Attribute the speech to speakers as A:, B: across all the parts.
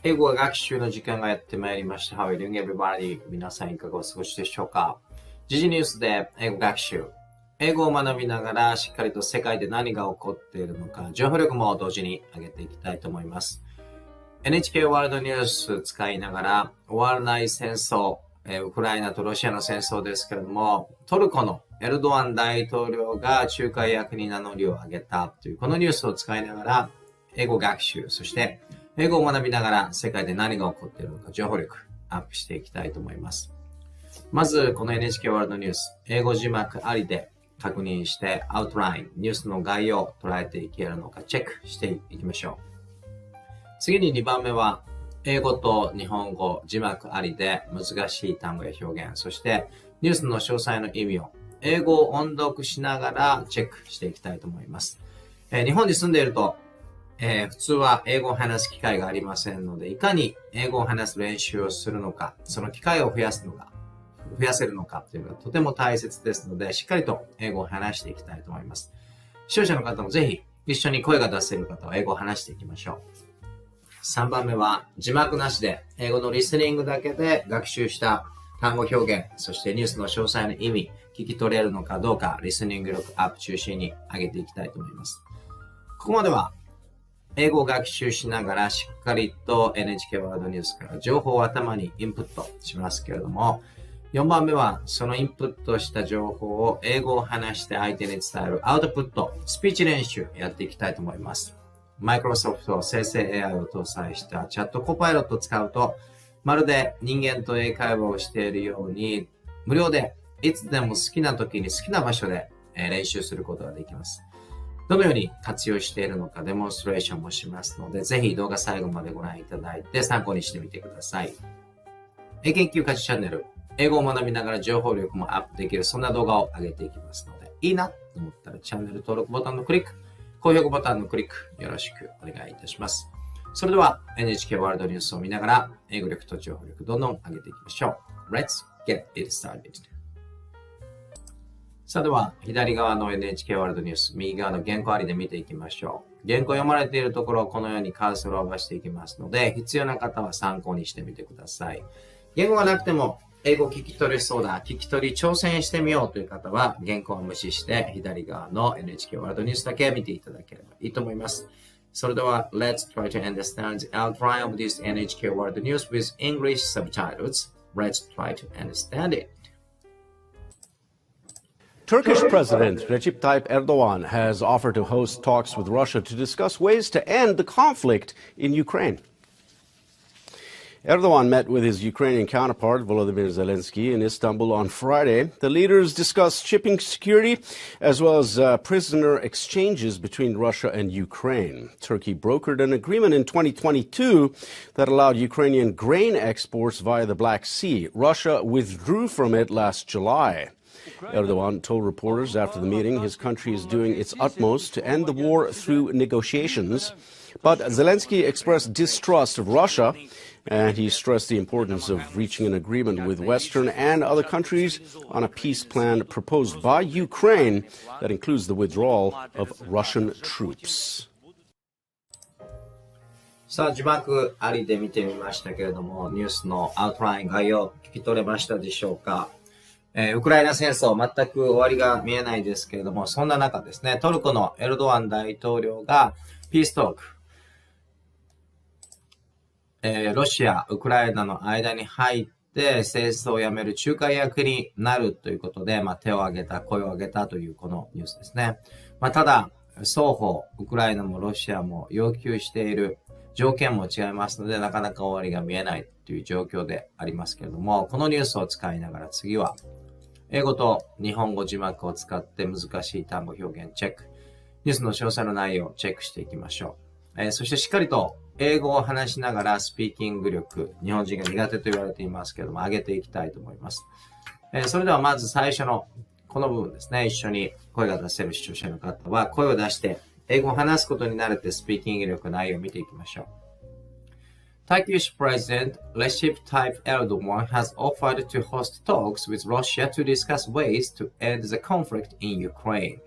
A: 英語学習の時間がやってまいりました。How are you doing, everybody? 皆さんいかがお過ごしでしょうか？時事ニュースで英語学習。英語を学びながらしっかりと世界で何が起こっているのか、情報力も同時に上げていきたいと思います。NHK ワールドニュース使いながら終わらない戦争、ウクライナとロシアの戦争ですけれども、トルコのエルドアン大統領が仲介役に名乗りを上げたというこのニュースを使いながら英語学習、そして英語を学びながら世界で何が起こっているのか情報力アップしていきたいと思います。まずこの NHK ワールドニュース、英語字幕ありで確認してアウトライン、ニュースの概要を捉えていけるのかチェックしていきましょう。次に2番目は英語と日本語字幕ありで難しい単語や表現、そしてニュースの詳細の意味を英語を音読しながらチェックしていきたいと思います。日本に住んでいると普通は英語を話す機会がありませんので、いかに英語を話す練習をするのか、その機会を増やせるのかというのがとても大切ですので、しっかりと英語を話していきたいと思います。視聴者の方もぜひ一緒に声が出せる方は英語を話していきましょう。3番目は字幕なしで英語のリスニングだけで学習した単語表現、そしてニュースの詳細の意味、聞き取れるのかどうか、リスニング力アップ中心に上げていきたいと思います。ここまでは英語を学習しながらしっかりと NHK ワールドニュースから情報を頭にインプットしますけれども、4番目はそのインプットした情報を英語を話して相手に伝えるアウトプット、スピーチ練習やっていきたいと思います。マイクロソフト生成 AI を搭載したチャットコパイロットを使うと、まるで人間と英会話をしているように、無料でいつでも好きな時に好きな場所で練習することができます。どのように活用しているのかデモンストレーションもしますので、ぜひ動画最後までご覧いただいて参考にしてみてください。英研究家チャンネル、英語を学びながら情報力もアップできる、そんな動画を上げていきますので、いいなと思ったらチャンネル登録ボタンのクリック、高評価ボタンのクリック、よろしくお願いいたします。それでは NHK ワールドニュースを見ながら英語力と情報力どんどん上げていきましょう。Let's get it started. さあでは左側の NHK ワールドニュース、右側の原稿ありで見ていきましょう。原稿読まれているところをこのようにカーソルを伸ばしていきますので、必要な方は参考にしてみてください。言語がなくても英語聞き取れそうだ、聞き取り挑戦してみようという方は原稿を無視して左側の NHK ワールドニュースだけ見ていただければいいと思います。それでは Let's try to understand the outline of this NHK World News with English subtitles. Let's try to understand it.
B: Turkish President Recep Tayyip Erdogan has offered to host talks with Russia to discuss ways to end the conflict in Ukraine. Erdogan met with his Ukrainian counterpart Volodymyr Zelensky in Istanbul on Friday. The leaders discussed shipping security as well as prisoner exchanges between Russia and Ukraine. Turkey brokered an agreement in 2022 that allowed Ukrainian grain exports via the Black Sea. Russia withdrew from it last July. Erdogan told reporters after the meeting his country is doing its utmost to end the war through negotiations. But Zelensky expressed distrust of Russia, and he stressed the importance of reaching an agreement with Western and other countries on a peace plan proposed by Ukraine that includes the withdrawal of Russian troops.
A: さあ字幕ありで見てみましたけれども、ニュースのアウトライン概要聞き取れましたでしょうか？ウクライナ戦争全く終わりが見えないですけれども、そんな中ですね、トルコのエルドアン大統領がピーストーク、ロシア、ウクライナの間に入って戦争をやめる仲介役になるということで、手を挙げた、声を挙げたというこのニュースですね。ただ、双方、ウクライナもロシアも要求している条件も違いますので、なかなか終わりが見えないという状況でありますけれども、このニュースを使いながら次は、英語と日本語字幕を使って難しい単語表現チェック、ニュースの詳細の内容をチェックしていきましょう。そしてしっかりと英語を話しながらスピーキング力、日本人が苦手と言われていますけれども、上げていきたいと思います。それではまず最初のこの部分ですね、一緒に声が出せる視聴者の方は声を出して英語を話すことに慣れてスピーキング力内容を見ていきましょう。Turkish President Recep Tayyip Erdogan has offered to host talks with Russia to discuss ways to end the conflict in Ukraine.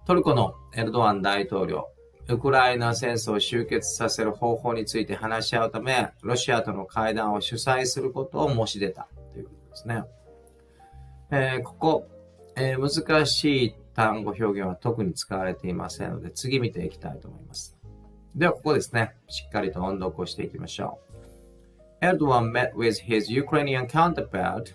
A: トルコのエルドアン大統領、ウクライナ戦争を終結させる方法について話し合うため、ロシアとの会談を主催することを申し出たということですね。ここ、難しい単語表現は特に使われていませんので、次見ていきたいと思います。では、ここですね。しっかりと音読をしていきましょう。Erdogan met with his Ukrainian counterpart,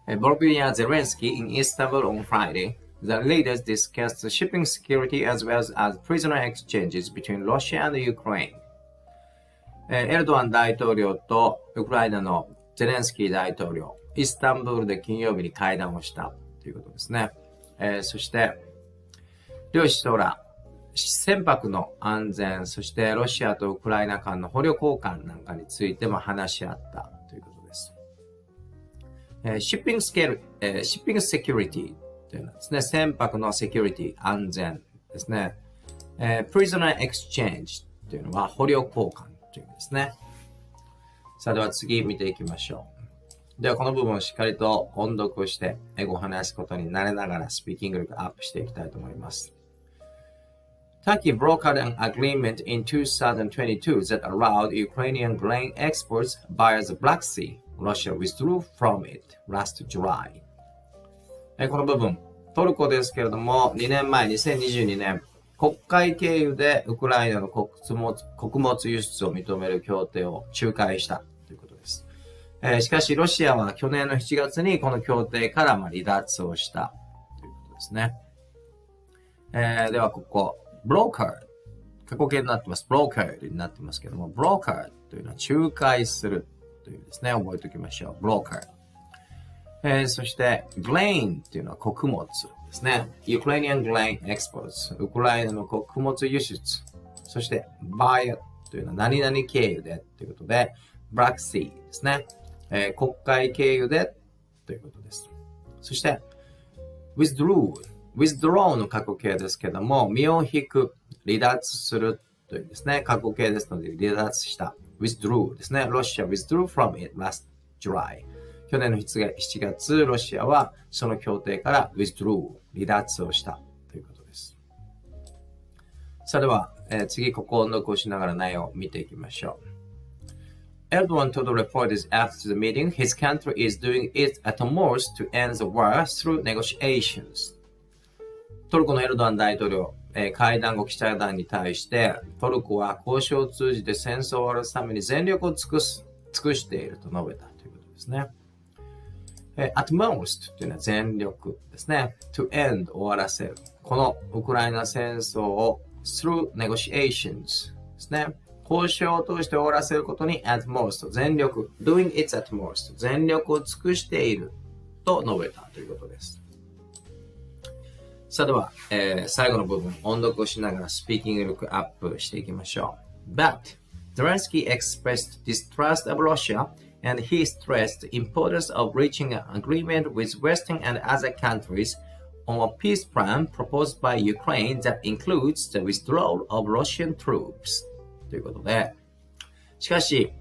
A: Volodymyr Zelensky, in Istanbul on Friday. The leaders discussed shipping security as well as prisoner exchanges between Russia and Ukraine. エルドアン大統領とウクライナのゼレンスキー大統領、イスタンブールで金曜日に会談をしたということですね。そして、両首脳ら、船舶の安全、そしてロシアとウクライナ間の捕虜交換なんかについても話し合ったということです。shipping security というのはですね、船舶のセキュリティ、安全ですね。prisoner exchange というのは捕虜交換という意味ですね。さあでは次見ていきましょう。ではこの部分をしっかりと音読して英語を話すことに慣れながらスピーキング力アップしていきたいと思います。Turkey brokered an agreement in 2022 that allowed Ukrainian grain exports via the Black Sea. Russia withdrew from it last July. この部分、トルコですけれども、2年前、2022年、黒海経由でウクライナの穀物輸出を認める協定を仲介したということです。しかし、ロシアは去年の7月にこの協定から離脱をしたということですね。では、ここ、broker、過去形になってます。broker になってますけども、broker というのは仲介するという意味ですね。覚えておきましょう。broker。そして、grain っていうのは穀物ですね。Ukrainian grain exports。ウクライナの穀物輸出。そして、via というのは何々経由でということで、Black Sea ですね。黒海経由でということです。そして、withdraw の過去形ですけども、身を引く、離脱するというですね。過去形ですので、離脱した。withdrew ですね。Russia withdrew from it last July。去年の7月、ロシアはその協定から withdrew、離脱をしたということです。それでは、次ここを音読をしながら内容を見ていきましょう。Erdogan told the reporters after the meeting his country is doing its utmost to end the war through negotiations. トルコのエルドアン大統領、会談後記者団に対して、トルコは交渉を通じて戦争を終わらすために全力を尽くしていると述べたということですね。at most というのは全力ですね。to end 終わらせる。このウクライナ戦争を through negotiations ですね。交渉を通して終わらせることに at most 全力 doing its at most 全力を尽くしていると述べたということです。さあでは、最後の部分音読をしながらスピーキング力アップしていきましょう。But Zelensky expressed distrust of Russia.And he stressed the importance of reaching an agreement with Western and other countries on a peace plan proposed by Ukraine that includes the withdrawal of Russian troops. ということで、しかし、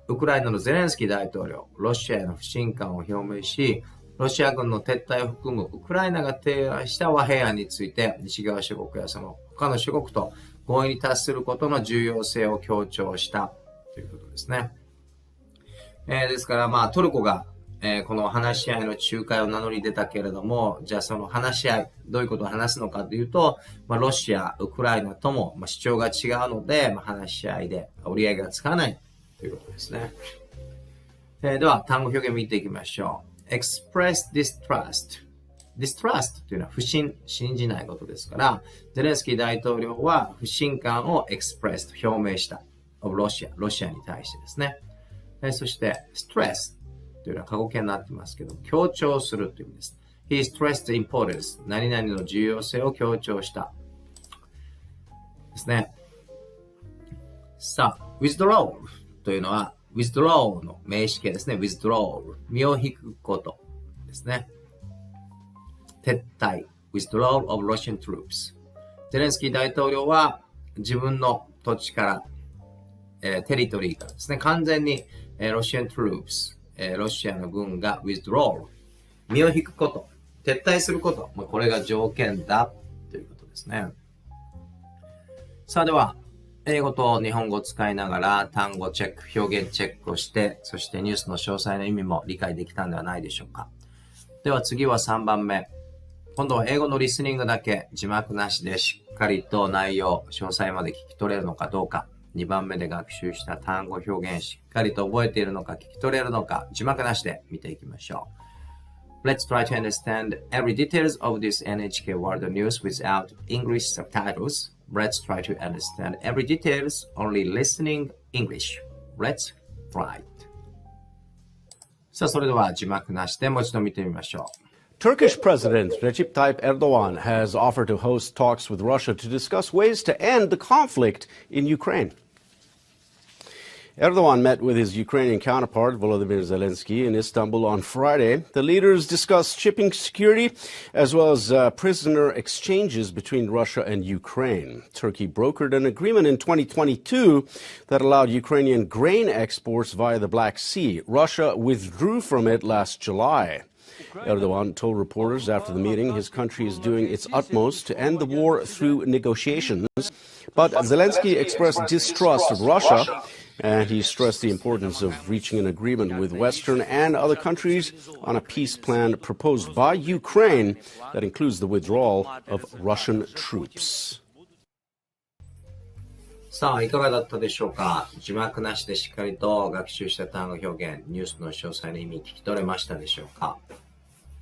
A: ウクライナのゼレンスキー大統領、ロシアへの不信感を表明し、ロシア軍の撤退を含むウクライナが提案した和平案について、西側諸国やその他の諸国と合意に達することの重要性を強調したということですね。ですから、トルコが、この話し合いの仲介を名乗り出たけれども、じゃあその話し合い、どういうことを話すのかというと、ロシア、ウクライナとも、主張が違うので、話し合いで折り合いがつかないということですね。では、単語表現見ていきましょう。express distrust。distrust というのは不信、信じないことですから、ゼレンスキー大統領は不信感を express と表明した。ロシアに対してですね。そして、stress というのは過去形になってますけど、強調するという意味です。He stressed the importance 何々の重要性を強調したですね。さあ、withdrawal というのは withdraw の名詞形ですね。withdrawal 身を引くことですね。撤退 withdrawal of Russian troops ゼレンスキー大統領は自分の土地からテリトリーからですね、完全にロシアントループス、ロシアの軍が withdraw 身を引くこと、撤退すること、これが条件だというこですね。さあでは、英語と日本語を使いながら単語チェック、表現チェックをして、そしてニュースの詳細の意味も理解できたんではないでしょうか。では次は3番目。今度は英語のリスニングだけ字幕なしでしっかりと内容、詳細まで聞き取れるのかどうか。2番目で学習した単語表現しっかりと覚えているのか聞き取れるのか字幕なしで見ていきましょう。Let's try to understand every details of this NHK World News without English subtitles. Let's try to understand every details only listening English. Let's try it. さあ、それでは字幕なしでもう一度見てみましょう。
B: Turkish President Recep Tayyip Erdogan has offered to host talks with Russia to discuss ways to end the conflict in Ukraine. Erdogan met with his Ukrainian counterpart Volodymyr Zelensky in Istanbul on Friday. The leaders discussed shipping security as well as prisoner exchanges between Russia and Ukraine. Turkey brokered an agreement in 2022 that allowed Ukrainian grain exports via the Black Sea. Russia withdrew from it last July. Erdogan told reporters after the meeting his country is doing its utmost to end the war through negotiations. But Zelensky expressed distrust of Russia, and he stressed the importance of reaching an agreement with Western and other countries on a peace plan proposed by Ukraine that includes the withdrawal of Russian troops.
A: さあ、いかがだったでしょうか。字幕なしでしっかりと学習した単語表現、ニュースの詳細の意味聞き取れましたでしょうか。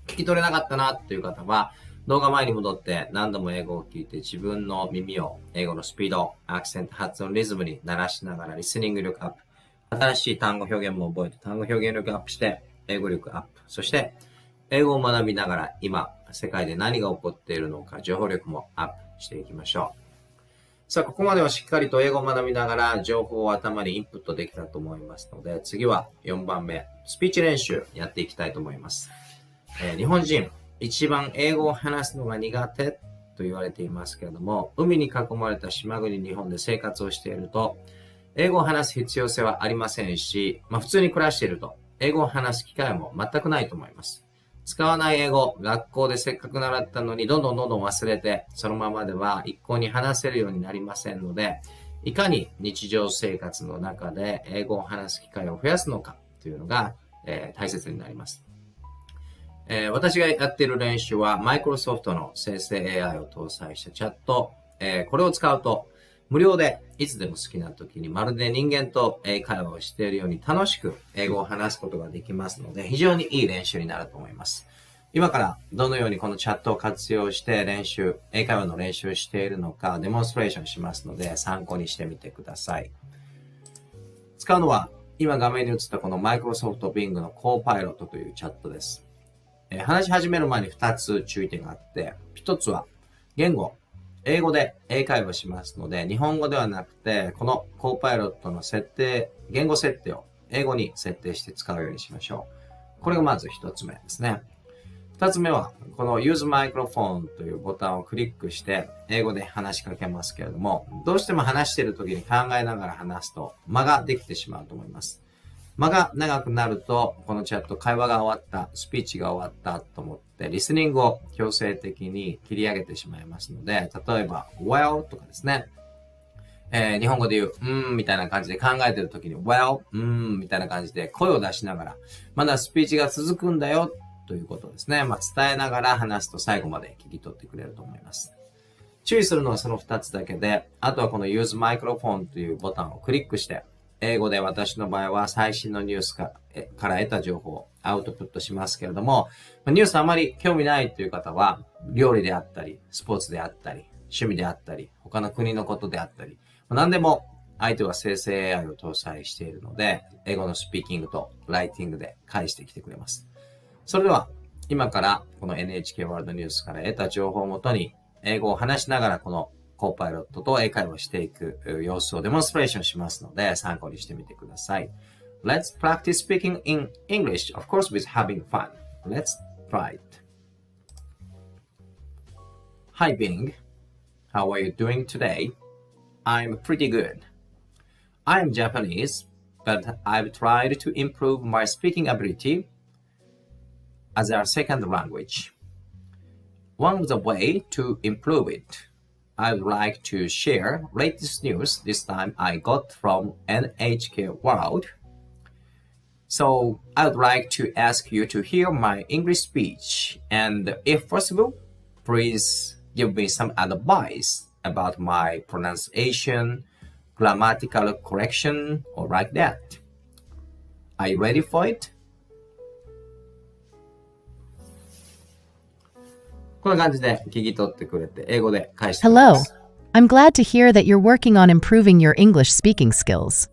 A: 聞き取れなかったなという方は、動画前に戻って何度も英語を聞いて自分の耳を英語のスピード、アクセント、発音、リズムに慣らしながらリスニング力アップ。新しい単語表現も覚えて単語表現力アップして英語力アップ。そして英語を学びながら今世界で何が起こっているのか情報力もアップしていきましょう。さあ、ここまではしっかりと英語を学びながら情報を頭にインプットできたと思いますので、次は4番目、スピーチ練習やっていきたいと思います。日本人、一番英語を話すのが苦手と言われていますけれども、海に囲まれた島国日本で生活をしていると、英語を話す必要性はありませんし、普通に暮らしていると、英語を話す機会も全くないと思います。使わない英語、学校でせっかく習ったのにどんどん忘れて、そのままでは一向に話せるようになりませんので、いかに日常生活の中で英語を話す機会を増やすのかというのが、大切になります。私がやっている練習は、マイクロソフトの生成 AI を搭載したチャット、これを使うと、無料でいつでも好きな時にまるで人間と会話をしているように楽しく英語を話すことができますので、非常にいい練習になると思います。今からどのようにこのチャットを活用して英会話の練習をしているのかデモンストレーションしますので参考にしてみてください。使うのは今画面に映ったこのマイクロソフト Bing のコーパイロットというチャットです。話し始める前に2つ注意点があって、1つは言語、英語で英会話しますので、日本語ではなくて、このコーパイロットの言語設定を英語に設定して使うようにしましょう。これがまず1つ目ですね。2つ目は、この Use Microphone というボタンをクリックして、英語で話しかけますけれども、どうしても話している時に考えながら話すと間ができてしまうと思います。間が長くなると、このチャット、会話が終わった、スピーチが終わったと思って、リスニングを強制的に切り上げてしまいますので、例えば、well とかですね。日本語で言う、みたいな感じで考えてるときに、well、みたいな感じで声を出しながら、まだスピーチが続くんだよ、ということですね。伝えながら話すと最後まで聞き取ってくれると思います。注意するのはその2つだけで、あとはこの Use Microphone というボタンをクリックして、英語で私の場合は最新のニュースから得た情報をアウトプットしますけれども、ニュースあまり興味ないという方は、料理であったり、スポーツであったり、趣味であったり、他の国のことであったり、何でも相手は生成 AI を搭載しているので、英語のスピーキングとライティングで返してきてくれます。それでは、今からこの NHK ワールドニュースから得た情報をもとに、英語を話しながらこのコーパイロットと英会話をしていく様子をデモンストレーションしますので参考にしてみてください。Let's practice speaking in English, of course with having fun. Let's try it. Hi Bing, how are you doing today? I'm pretty good. I'm Japanese, but I've tried to improve my speaking ability as a second language. One of the way to improve it I'd like to share latest news. This time I got from NHK World. So I'd like to ask you to hear my English speech, and if possible, please give me some advice about my pronunciation, grammatical correction, or like that. Are you ready for it? こんな感じで聞き取ってくれて、英語で返してくれま
C: Hello.
A: す。
C: I'm glad to hear that you're working on improving your English speaking skills.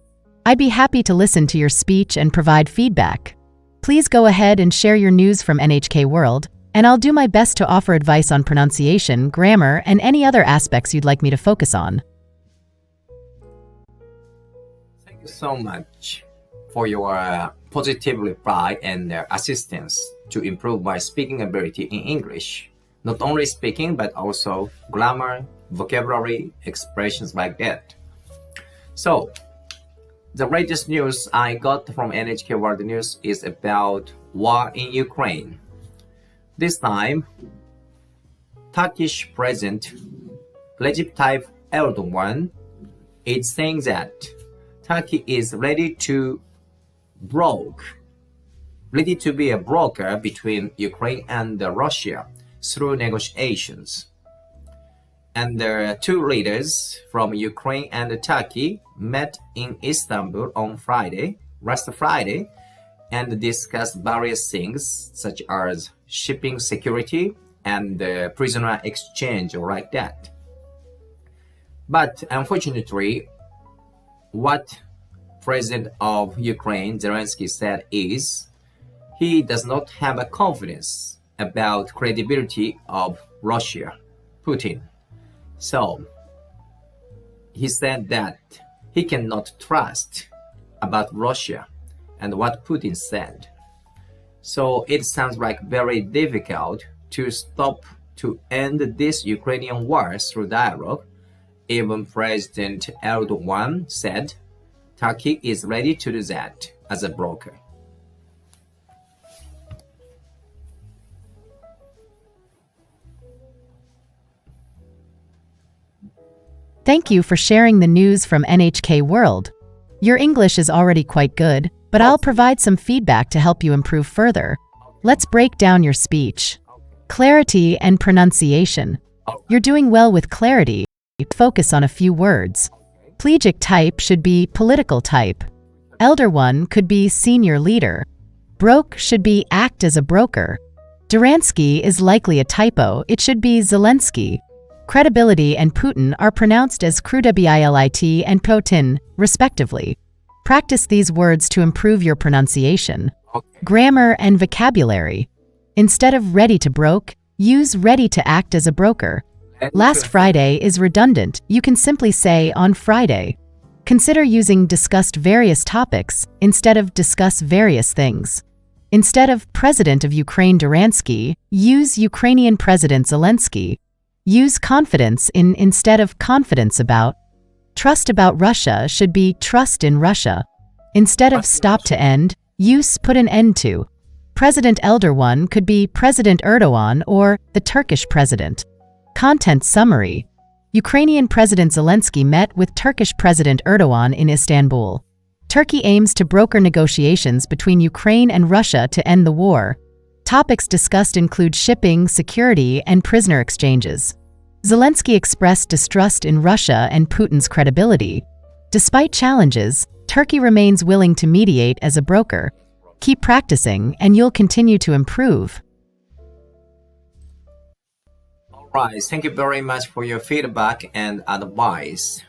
C: I'd be happy to listen to your speech and provide feedback. Please go ahead and share your news from NHK World, and I'll do my best to offer advice on pronunciation, grammar, and any other aspects you'd like me to focus on.
A: Thank you so much for your positive reply and assistance to improve my speaking ability in English. Not only speaking, but also grammar, vocabulary, expressions like that. So, the latest news I got from NHK World News is about war in Ukraine. This time, Turkish President Recep Tayyip Erdogan is saying that Turkey is ready to be a broker between Ukraine and Russia through negotiations. And the two leaders from Ukraine and Turkey met in Istanbul on last Friday, and discussed various things such as shipping security and prisoner exchange or like that. But unfortunately, what President of Ukraine Zelensky said is he does not have a confidence about credibility of Russia, Putin. So he said that he cannot trust about Russia and what Putin said. So it sounds like very difficult to end this Ukrainian war through dialogue. Even President Erdogan said Turkey is ready to do that as a broker.
C: Thank you for sharing the news from NHK World. Your English is already quite good, but I'll provide some feedback to help you improve further. Let's break down your speech. Clarity and pronunciation. You're doing well with clarity. Focus on a few words. Plegic type should be political type. Elder one could be senior leader. Broke should be act as a broker. Duransky is likely a typo. It should be Zelensky. Credibility and Putin are pronounced as Kredibilit and Putin, respectively. Practice these words to improve your pronunciation. Grammar and vocabulary. Instead of ready to broke, use ready to act as a broker. Last Friday is redundant. You can simply say on Friday. Consider using discussed various topics instead of discuss various things. Instead of President of Ukraine Duransky, use Ukrainian President Zelensky. Use confidence in instead of confidence about. Trust about Russia should be trust in Russia. Instead of stop to end, use put an end to. President Erdogan could be President Erdogan or the Turkish president. Content summary. Ukrainian President Zelensky met with Turkish President Erdogan in Istanbul. Turkey aims to broker negotiations between Ukraine and Russia to end the war. Topics discussed include shipping, security, and prisoner exchanges. Zelensky expressed distrust in Russia and Putin's credibility. Despite challenges, Turkey remains willing to mediate as a broker. Keep practicing, and you'll continue to improve.
A: Alright, thank you very much for your feedback and advice.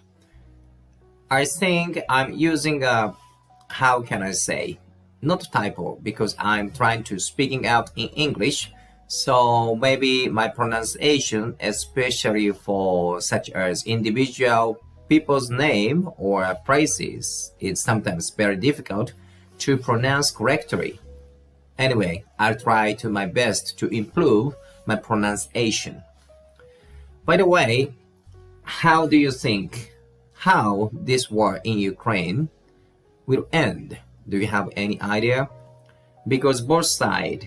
A: I think I'm using how can I say, not typo, because I'm trying to speaking out in English. So maybe my pronunciation, especially for such as individual people's name or phrases, is sometimes very difficult to pronounce correctly. Anyway, I'll try to my best to improve my pronunciation. By the way, how do you think how this war in Ukraine will end? Do you have any idea? Because both sides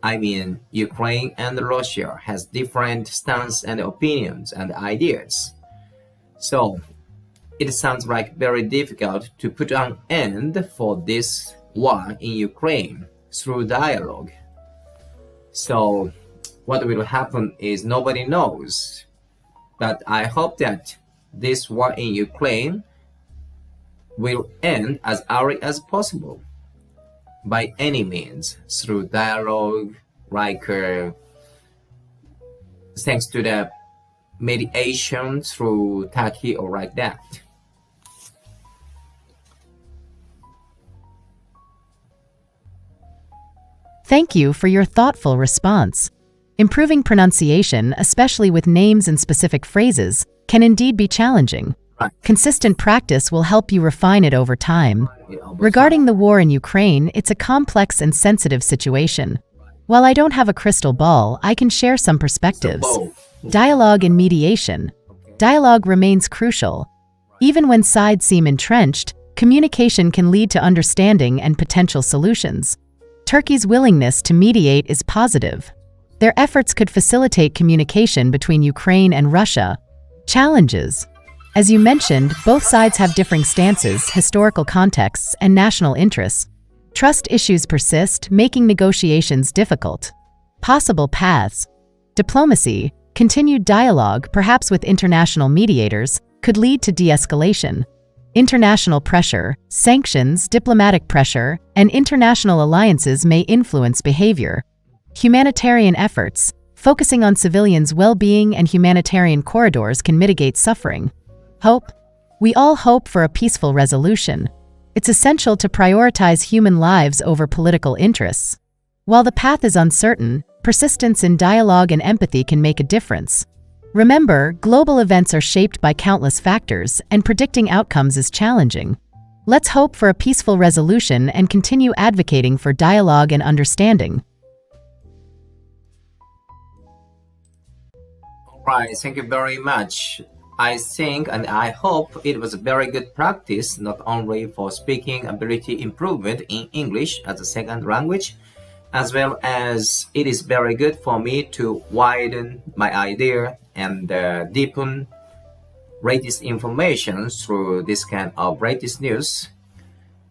A: I mean, Ukraine and Russia has different stance and opinions and ideas. So, it sounds like very difficult to put an end for this war in Ukraine through dialogue. So, what will happen is nobody knows. But I hope that this war in Ukraine will end as early as possible. By any means, through dialogue, like thanks to the mediation through Turkey or like that.
C: Thank you for your thoughtful response. Improving pronunciation, especially with names and specific phrases, can indeed be challenging. Consistent practice will help you refine it over time. Regarding the war in Ukraine, it's a complex and sensitive situation. While I don't have a crystal ball, I can share some perspectives. Dialogue and mediation. Dialogue remains crucial. Even when sides seem entrenched, communication can lead to understanding and potential solutions. Turkey's willingness to mediate is positive. Their efforts could facilitate communication between Ukraine and Russia. Challenges. As you mentioned, both sides have differing stances, historical contexts, and national interests. Trust issues persist, making negotiations difficult. Possible paths. Diplomacy, continued dialogue, perhaps with international mediators, could lead to de-escalation. International pressure, sanctions, diplomatic pressure, and international alliances may influence behavior. Humanitarian efforts, focusing on civilians' well-being and humanitarian corridors can mitigate suffering. Hope. We all hope for a peaceful resolution. It's essential to prioritize human lives over political interests. While the path is uncertain, persistence in dialogue and empathy can make a difference. Remember, global events are shaped by countless factors, and predicting outcomes is challenging. Let's hope for a peaceful resolution and continue advocating for dialogue and understanding.
A: All right, thank you very much. I think and I hope it was a very good practice, not only for speaking ability improvement in English as a second language, as well as it is very good for me to widen my idea and deepen latest information through this kind of latest news.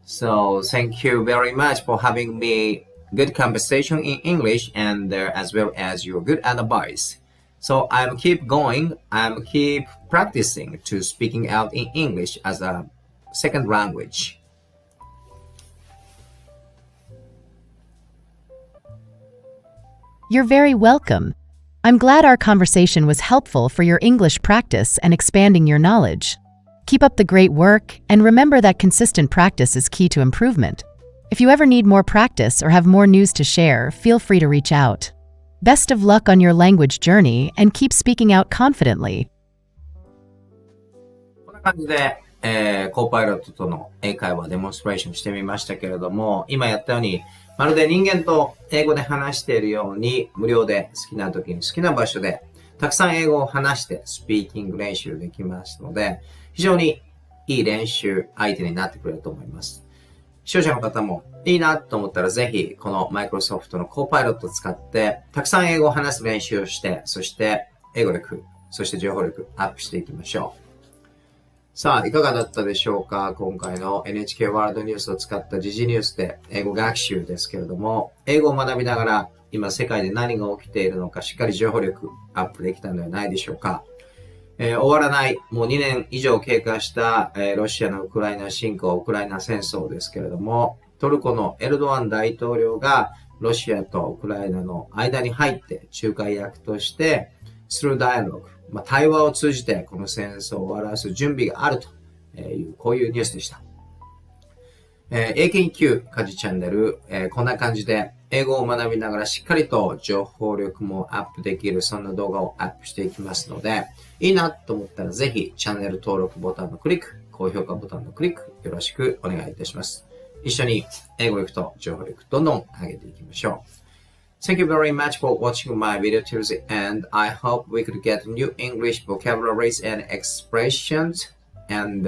A: So thank you very much for having me good conversation in English and as well as your good advice. So I'm keep going, I'm keep practicing to speaking out in English as a second language.
C: You're very welcome. I'm glad our conversation was helpful for your English practice and expanding your knowledge. Keep up the great work, and remember that consistent practice is key to improvement. If you ever need more practice or have more news to share, feel free to reach out. Best of luck on your language journey and keep speaking out confidently.
A: こんな感じで、コーパイロットとの英会話デモンストレーションしてみましたけれども、今やったように、まるで人間と英語で話しているように、無料で好きな時に好きな場所で、たくさん英語を話してスピーキング練習できますので、非常にいい練習相手になってくれると思います。視聴者の方もいいなと思ったらぜひこのマイクロソフトのコーパイロットを使ってたくさん英語を話す練習をして、そして英語力、そして情報力アップしていきましょう。さあ、いかがだったでしょうか？今回の NHK ワールドニュースを使った時事ニュースで英語学習ですけれども、英語を学びながら今世界で何が起きているのかしっかり情報力アップできたのではないでしょうか。終わらない、もう2年以上経過した、ロシアのウクライナ侵攻、ウクライナ戦争ですけれども、トルコのエルドアン大統領がロシアとウクライナの間に入って仲介役として、through dialogue、対話を通じてこの戦争を終わらす準備があるという、こういうニュースでした。英検1級家事チャンネル、こんな感じで英語を学びながらしっかりと情報力もアップできる、そんな動画をアップしていきますので、いいなと思ったらぜひチャンネル登録ボタンのクリック、高評価ボタンのクリックよろしくお願いいたします。一緒に英語力と情報力どんどん上げていきましょう。Thank you very much for watching my video till the end. I hope we could get new English vocabularies and expressions and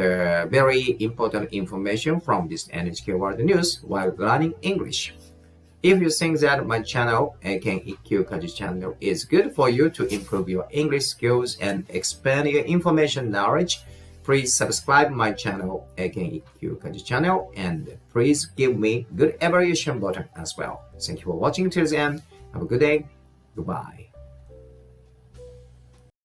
A: very important information from this NHK World News while learning English. If you think that my channel, 英検一級家事 channel, is good for you to improve your English skills and expand your information knowledge, please subscribe my channel, 英検一級家事 channel, and please give me good evaluation button as well. Thank you for watching till the end. Have a good day. Goodbye.